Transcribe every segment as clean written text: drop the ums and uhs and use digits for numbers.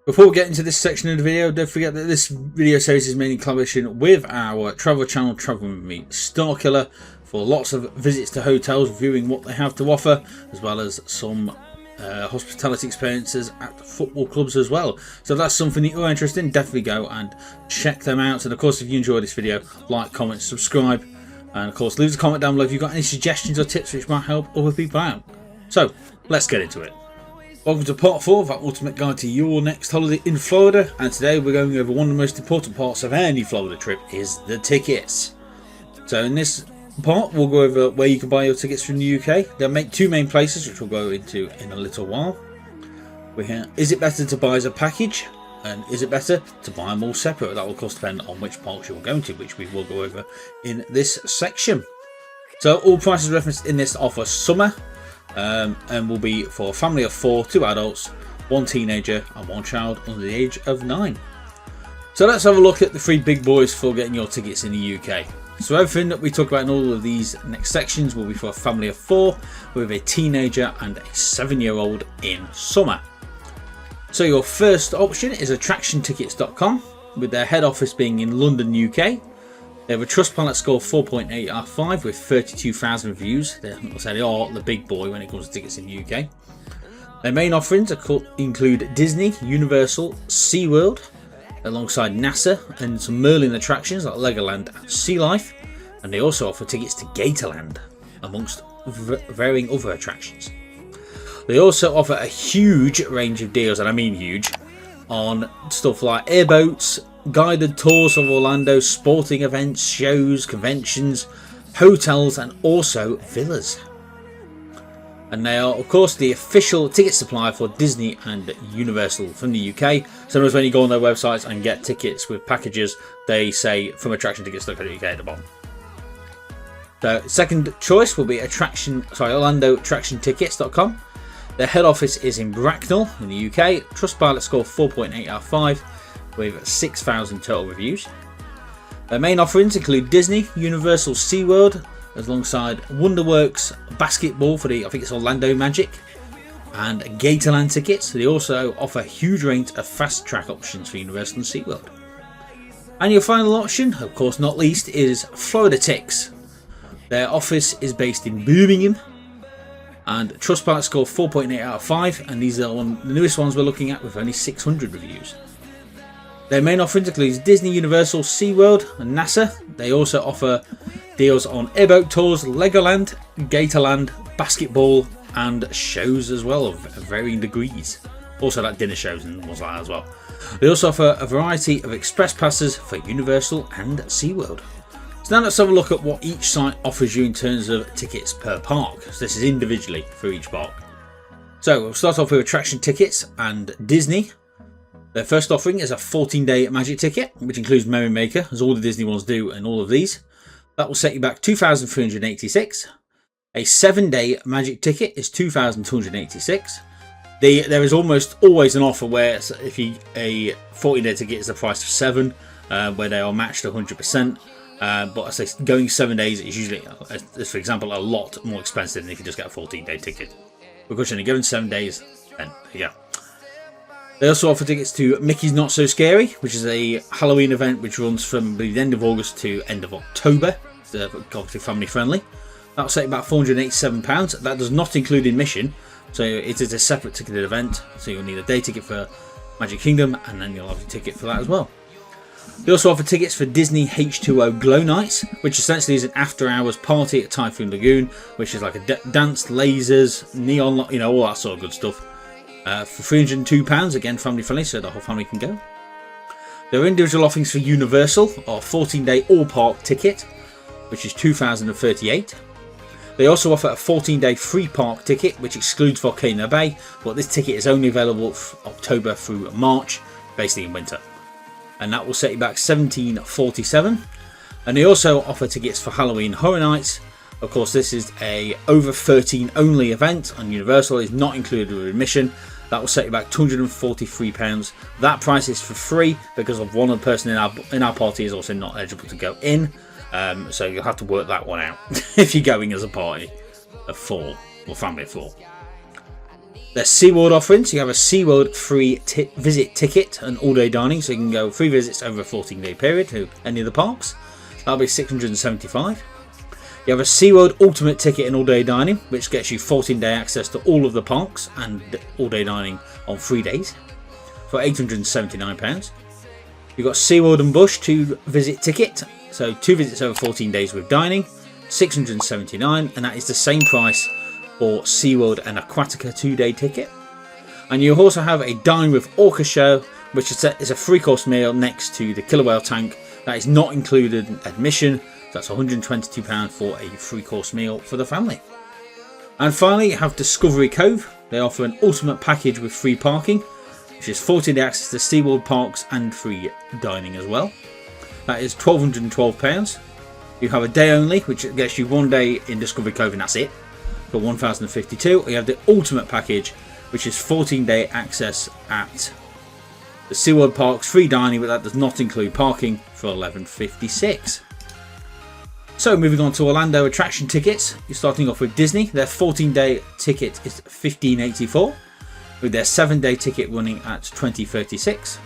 Before we get into this section of the video, don't forget that this video series is mainly in collaboration with our travel channel, Travel With Me Starkiller, for lots of visits to hotels, viewing what they have to offer, as well as some hospitality experiences at football clubs as well. So if that's something that you're interested in, definitely go and check them out. And of course, if you enjoyed this video, like, comment, subscribe, and of course leave a comment down below if you've got any suggestions or tips which might help other people out. So let's get into it. Welcome to part 4 of our ultimate guide to your next holiday in Florida, and today we're going over one of the most important parts of any Florida trip, is the tickets. So in this part we'll go over where you can buy your tickets from the UK. There are two main places which we'll go into in a little while. Is it better to buy as a package, and is it better to buy them all separate? That will of course depend on which parts you're going to, which we will go over in this section. So all prices referenced in this are for summer. And will be for a family of 4, 2 adults, 1 teenager and 1 child under the age of 9. So let's have a look at the 3 big boys for getting your tickets in the UK. So everything that we talk about in all of these next sections will be for a family of 4 with a teenager and a 7-year-old in summer. So your first option is attractiontickets.com, with their head office being in London, UK. They have a Trustpilot score of 4.8 out of 5 with 32,000 reviews. They are the big boy when it comes to tickets in the UK. Their main offerings include Disney, Universal, Seaworld, alongside NASA, and some Merlin attractions like Legoland and Sea Life. And they also offer tickets to Gatorland, amongst varying other attractions. They also offer a huge range of deals, and I mean huge, on stuff like airboats, guided tours of Orlando, sporting events, shows, conventions, hotels, and also villas. And they are of course the official ticket supplier for Disney and Universal from the UK. Sometimes when you go on their websites and get tickets with packages, they say from attractiontickets.co.uk at the bottom. So second choice will be OrlandoAttractionTickets.com. Their head office is in Bracknell in the UK. Trustpilot score 4.8 out of 5 with 6,000 total reviews. Their main offerings include Disney, Universal, SeaWorld, alongside Wonderworks basketball for the, I think it's Orlando Magic, and Gatorland tickets. They also offer a huge range of fast track options for Universal and SeaWorld. And your final option, of course not least, is Florida Tix. Their office is based in Birmingham, and Trustpilot score 4.8 out of 5, and these are the newest ones we're looking at with only 600 reviews. Their main offerings include Disney, Universal, SeaWorld and NASA. They also offer deals on airboat tours, Legoland, Gatorland, basketball and shows as well of varying degrees. Also like dinner shows and ones like that as well. They also offer a variety of express passes for Universal and SeaWorld. So now let's have a look at what each site offers you in terms of tickets per park. So this is individually for each park. So we'll start off with attraction tickets and Disney. Their first offering is a 14-day magic ticket, which includes Merrymaker, as all the Disney ones do, and all of these. That will set you back $2,386. A 7-day magic ticket is $2,286. There is almost always an offer where if a 14-day ticket is the price of 7, where they are matched 100%. But I say going 7 days is usually, for example, a lot more expensive than if you just get a 14-day ticket. Because you're only given 7 days, then there you go. They also offer tickets to Mickey's Not So Scary, which is a Halloween event which runs from the end of August to end of October. It's obviously family friendly. That'll set about £487. That does not include admission, so it is a separate ticketed event. So you'll need a day ticket for Magic Kingdom, and then you'll have a ticket for that as well. They also offer tickets for Disney H2O Glow Nights, which essentially is an after-hours party at Typhoon Lagoon, which is like a dance, lasers, neon, all that sort of good stuff. For £302, again family friendly, so the whole family can go. There are individual offerings for Universal, or 14-day all-park ticket, which is $2,038. They also offer a 14-day free park ticket, which excludes Volcano Bay, but this ticket is only available from October through March, basically in winter. And that will set you back $1,747. And they also offer tickets for Halloween Horror Nights. Of course, this is a over 13 only event on Universal. It's not included with admission. That will set you back £243. That price is for free because of one person in our party is also not eligible to go in. So you'll have to work that one out if you're going as a party of 4 or family of 4. Their Seaworld offerings, you have a Seaworld free visit ticket and all-day dining, so you can go 3 visits over a 14-day period to any of the parks. That'll be $675. You have a Seaworld ultimate ticket and all-day dining, which gets you 14-day access to all of the parks and all-day dining on 3 days for £879. You've got Seaworld and Bush 2 visit ticket, so 2 visits over 14 days with dining, $679, and that is the same price for Seaworld and Aquatica 2-day ticket. And you also have a Dine with Orca show, which is a 3-course meal next to the killer whale tank. That is not included in admission, so that's £122 for a 3-course meal for the family. And finally, you have Discovery Cove. They offer an ultimate package with free parking, which is 14-day access to Seaworld parks and free dining as well. That is £1,212. You have a day only, which gets you 1 day in Discovery Cove, and that's it, for $1,052. You have the ultimate package, which is 14-day access at the Seaworld parks, free dining, but that does not include parking, for $1,156. So moving on to Orlando attraction tickets, you're starting off with Disney. Their 14-day ticket is $1,584, with their 7-day ticket running at $2,036.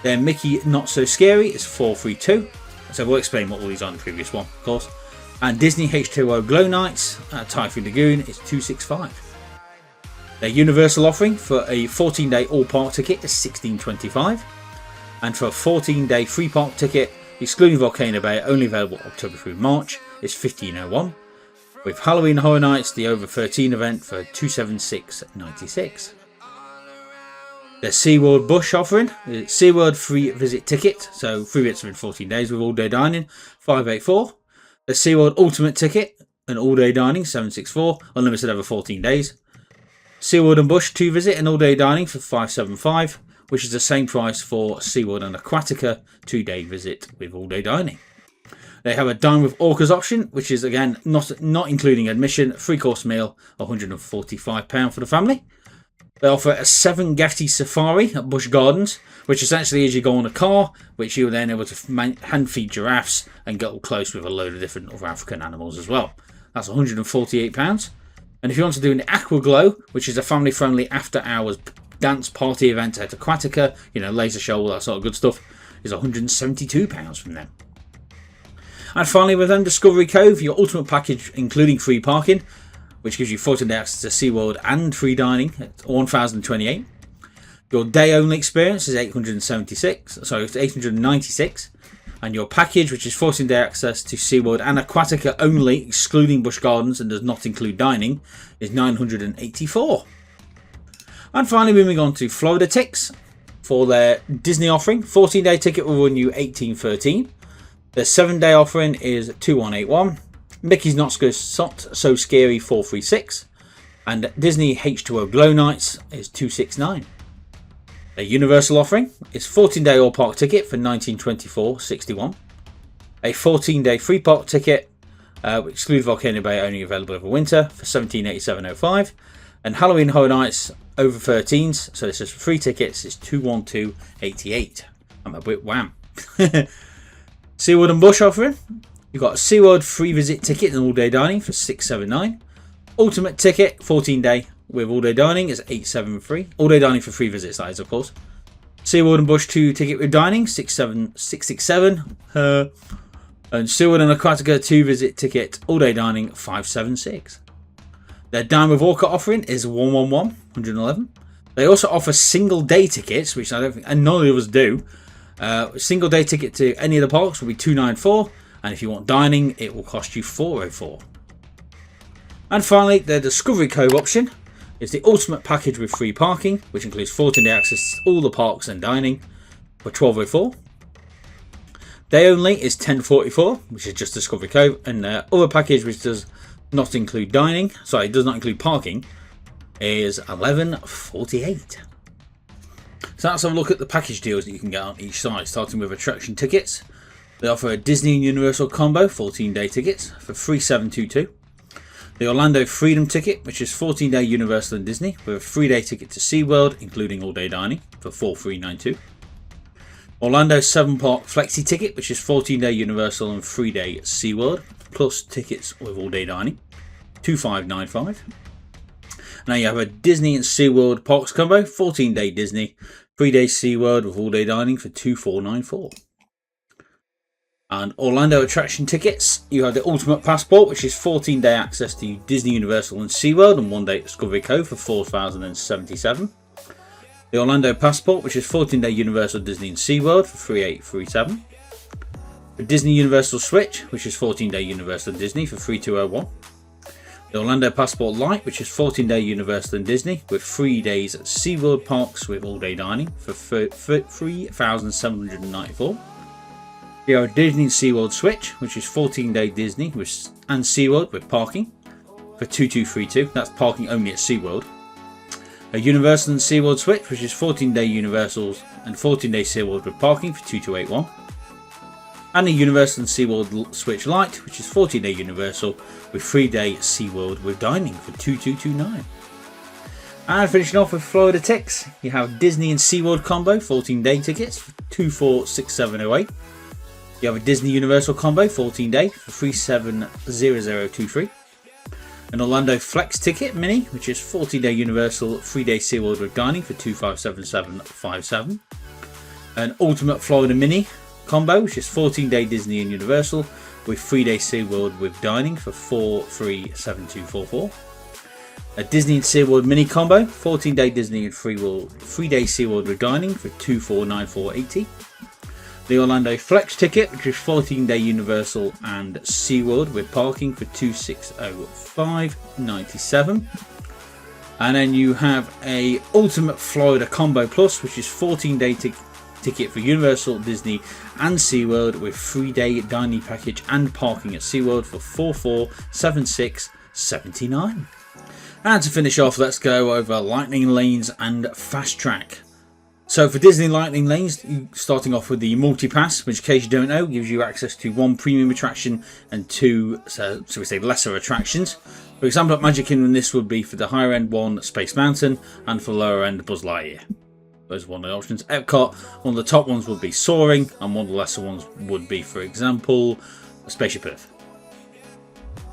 Their Mickey Not So Scary is $432. So we'll explain what all these are in the previous one, of course. And Disney H2O Glow Nights at Typhoon Lagoon is $265. Their Universal offering for a 14-day all-park ticket is $1625. And for a 14-day free park ticket, excluding Volcano Bay, only available October through March, is $1,501. With Halloween Horror Nights, the over 13 event, for $276.96. Their Seaworld Bush offering, Seaworld free visit ticket, so 3 visits within 14 days with all-day dining, $584. The Seaworld Ultimate ticket and all-day dining, $764, unlimited over 14 days. Seaworld and Bush 2 visit and all-day dining for $575, which is the same price for Seaworld and Aquatica 2-day visit with all-day dining. They have a Dine with Orcas option, which is again not including admission, 3-course meal, £145 for the family. They offer a 7-Gatti safari at Busch Gardens, which essentially is you go on a car, which you're then able to hand feed giraffes and get up close with a load of different other African animals as well. That's £148. And if you want to do an Aqua Glow, which is a family-friendly after-hours dance party event at Aquatica, laser show, all that sort of good stuff, is £172 from them. And finally, with them, Discovery Cove, your ultimate package including free parking, which gives you 14-day access to SeaWorld and free dining at $1,028. Your day-only experience is $896, and your package, which is 14-day access to SeaWorld and Aquatica only, excluding Busch Gardens and does not include dining, is $984. And finally, moving on to Florida Ticks for their Disney offering. 14-day ticket will run you $1,813. Their 7-day offering is $2,181. Mickey's Not So Scary $436, and Disney H2O Glow Nights is $269. Their Universal offering is 14-day all park ticket for $1924.61. A 14-day free park ticket, exclude Volcano Bay, only available over winter, for $1787.05. And Halloween Horror Nights over 13s, so this is for free tickets, is $212.88. I'm a bit wham. Seaworld and Bush offering. You've got a Seaworld free visit ticket and all-day dining for $679. Ultimate ticket, 14-day with all-day dining, is $873. All-day dining for free visits, that is, of course. Seaworld and Bush 2 ticket with dining, $667. And Seaworld and Aquatica 2 visit ticket, all-day dining, $576. Their Dine with Orca offering is $111. They also offer single-day tickets, which I don't think, and none of us do. A single-day ticket to any of the parks will be $294. And if you want dining, it will cost you $404. And finally, the Discovery Cove option is the ultimate package with free parking, which includes 14-day access to all the parks and dining for $1204. Day only is $1044, which is just Discovery Cove, and the other package, which does not include dining, sorry, does not include parking, is $1148. So let's have a look at the package deals that you can get on each side, starting with attraction tickets. They offer a Disney and Universal combo, 14-day tickets, for $3722. The Orlando Freedom ticket, which is 14-day Universal and Disney, with a 3-day ticket to SeaWorld, including all-day dining, for $4392. Orlando 7-park Flexi ticket, which is 14-day Universal and 3-day SeaWorld, plus tickets with all-day dining, $2595. Now you have a Disney and SeaWorld Parks combo, 14-day Disney, 3-day SeaWorld with all-day dining for $2,494. And Orlando attraction tickets, you have the Ultimate Passport, which is 14-day access to Disney, Universal and SeaWorld, and 1-day Discovery Cove for $4,077. The Orlando Passport, which is 14-day Universal, Disney and SeaWorld for $3,837. The Disney Universal Switch, which is 14-day Universal Disney for $3,201. The Orlando Passport Lite, which is 14-day Universal and Disney with 3 days at SeaWorld Parks with all-day dining for $3,794. You have a Disney SeaWorld Switch, which is 14-day Disney and SeaWorld with parking for $2,232. That's parking only at SeaWorld. A Universal and SeaWorld Switch, which is 14-day Universals and 14-day SeaWorld with parking for $2,281. And a Universal and SeaWorld Switch Lite, which is 14-day Universal with 3-day SeaWorld with dining for $2,229. And finishing off with Florida Ticks, you have Disney and SeaWorld combo, 14-day tickets for $2,467.08. You have a Disney Universal combo, 14-day for $3,700.23. An Orlando Flex Ticket Mini, which is 14-day Universal, 3-day SeaWorld with dining for $2,577.57. An Ultimate Florida Mini combo, which is 14-day Disney and Universal with 3-day SeaWorld with dining for $4,372.44. A Disney and SeaWorld Mini combo, 14-day Disney and 3-day SeaWorld with dining for $2,494.80. The Orlando Flex Ticket, which is 14-day Universal and SeaWorld with parking for $2,605.97. And then you have a Ultimate Florida Combo Plus, which is 14-day ticket for Universal, Disney and SeaWorld with 3-day dining package and parking at SeaWorld for $4,476.79. And to finish off, let's go over Lightning Lanes and Fast Track. So for Disney Lightning Lanes, starting off with the Multi-Pass, which in case you don't know, gives you access to 1 premium attraction and 2, so we say lesser attractions. For example, at Magic Kingdom, this would be for the higher end one, Space Mountain, and for lower end, Buzz Lightyear. Those are one of the options. Epcot, one of the top ones would be Soaring, and one of the lesser ones would be, for example, Spaceship Earth.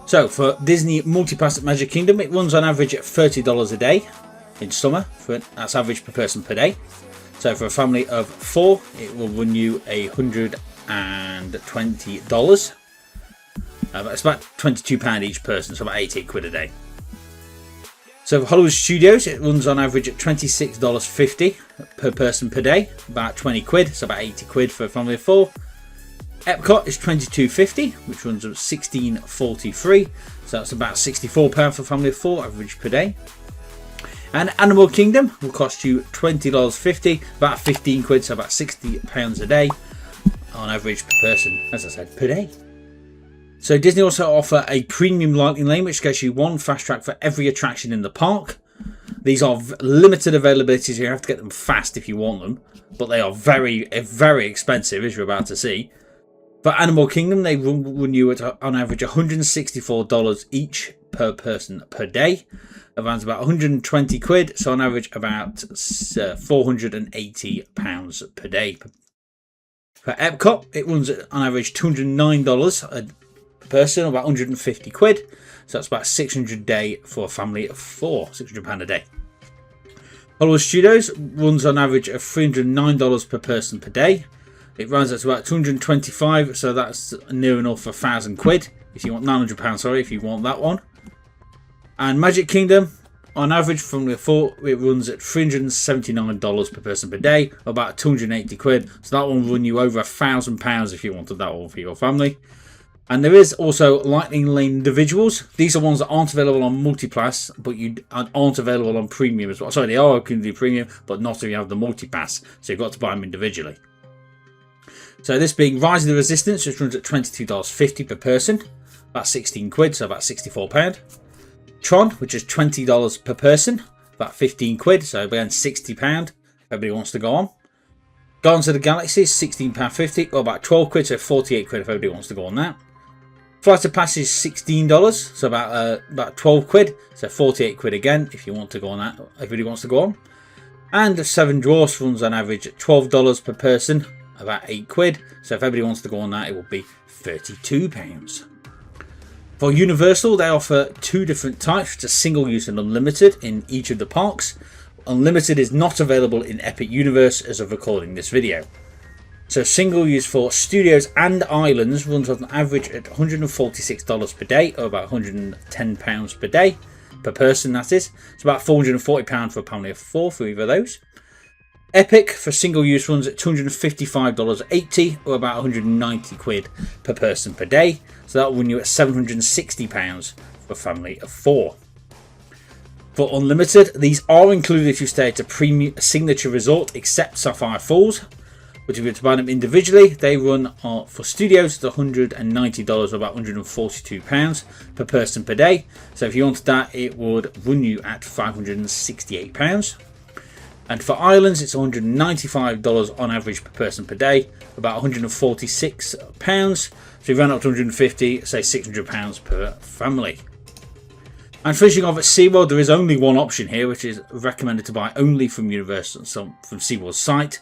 So for Disney Multi-Pass at Magic Kingdom, it runs on average at $30 a day in summer. That's average per person per day. So for a family of 4, it will run you $120. It's about £22 each person, so about £80 a day. So for Hollywood Studios, it runs on average at $26.50 per person per day, about £20, so about £80 for a family of 4. Epcot is $22.50, which runs at $16.43, so that's about £64 for a family of 4, average per day. And Animal Kingdom will cost you $20.50, about £15, so about £60 a day on average per person, as I said, per day. So Disney also offer a premium Lightning Lane, which gets you 1 fast track for every attraction in the park. These are limited availability, so you have to get them fast if you want them, but they are very, very expensive, as you're about to see. For Animal Kingdom, they run you at on average $164 each per person per day. Around about £120, so on average about £480 per day. For Epcot, it runs on average $209 a person, about £150, so that's about $600 a day for a family of 4, £600 a day. Hollywood Studios runs on average of $309 per person per day. It runs at about $225, so that's near enough for £1,000 if you want £900. Sorry, if you want that one. And Magic Kingdom, on average from the 4, it runs at $379 per person per day, about £280. So that one will run you over £1,000 if you wanted that one for your family. And there is also Lightning Lane individuals. These are ones that aren't available on Multi-Pass, but aren't available on Premium as well. Sorry, they are open to Premium, but not if you have the Multi-Pass. So you've got to buy them individually. So this being Rise of the Resistance, which runs at $22.50 per person, about £16, so about £64. Tron, which is $20 per person, about £15, so again £60. Everybody wants to go on. Guardians of the Galaxy is £16.50, or about £12, so £48 if everybody wants to go on that. Flight of Passage is $16, so about £12, so £48 again if you want to go on that. Everybody wants to go on. And the Seven Dwarfs runs on average at $12 per person, about £8, so if everybody wants to go on that, it will be £32. For Universal, they offer two different types, which are single use and unlimited in each of the parks. Unlimited is not available in Epic Universe as of recording this video. So single use for studios and islands runs on average at $146 per day, or about £110 per day, per person that is. It's about £440 for a family of 4 for either of those. Epic for single use runs at $255.80, or about 190 quid per person per day. So that will run you at £760 for a family of 4. For unlimited, these are included if you stay at a premium signature resort except Sapphire Falls. But if you were to buy them individually, they run for studios at $190, or about £142 per person per day. So if you wanted that, it would run you at £568. And for islands, it's $195 on average per person per day, about £146. So if you run up to $150, say £600 per family. And finishing off at Seaworld, there is only one option here, which is recommended to buy only from Universal, from Seaworld's site,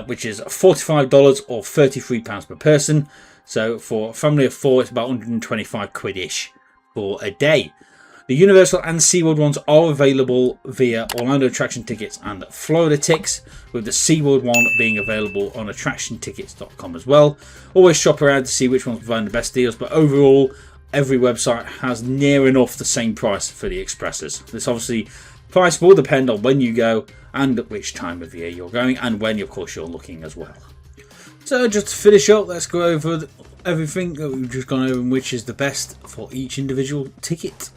which is $45 or £33 per person. So for a family of 4, it's about 125 quid-ish for a day. The Universal and SeaWorld ones are available via Orlando Attraction Tickets and Florida Tix, with the SeaWorld one being available on attractiontickets.com as well. Always shop around to see which one's providing the best deals, but overall, every website has near enough the same price for the expresses. This obviously price will depend on when you go and at which time of year you're going, and when, of course, you're looking as well. So just to finish up, let's go over everything that we've just gone over and which is the best for each individual ticket.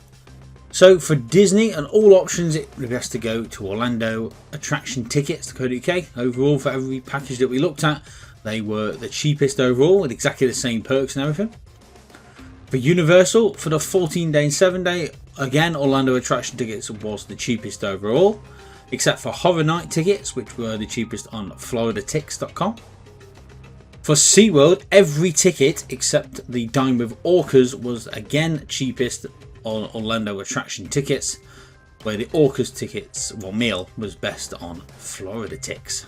So for Disney and all options, it would be best to go to Orlando Attraction Tickets.co.uk. Overall, for every package that we looked at, they were the cheapest overall, with exactly the same perks and everything. For Universal, for the 14-day and 7-day, again, Orlando Attraction Tickets was the cheapest overall, except for Horror Night tickets, which were the cheapest on FloridaTix.com. For SeaWorld, every ticket except the Dine with Orcas was again cheapest on Orlando Attraction Tickets, where the Orcas tickets, well, meal, was best on Florida Tix.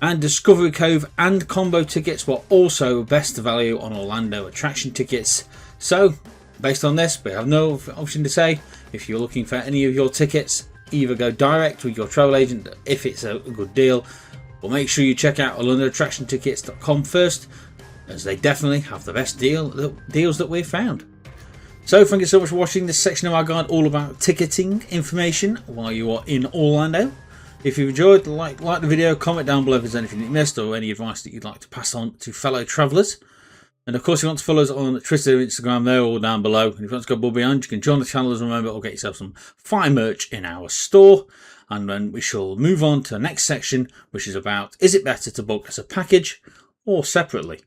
And Discovery Cove and combo tickets were also best value on Orlando Attraction Tickets. So, based on this, we have no option to say. If you're looking for any of your tickets, either go direct with your travel agent if it's a good deal, or make sure you check out OrlandoAttractionTickets.com first, as they definitely have the best deals that we've found. So thank you so much for watching this section of our guide all about ticketing information while you are in Orlando. If you've enjoyed, like the video, comment down below if there's anything you missed or any advice that you'd like to pass on to fellow travellers. And of course, if you want to follow us on Twitter and Instagram, they're all down below. And if you want to go above beyond, you can join the channel as a member or get yourself some fine merch in our store. And then we shall move on to the next section, which is about, is it better to book as a package or separately?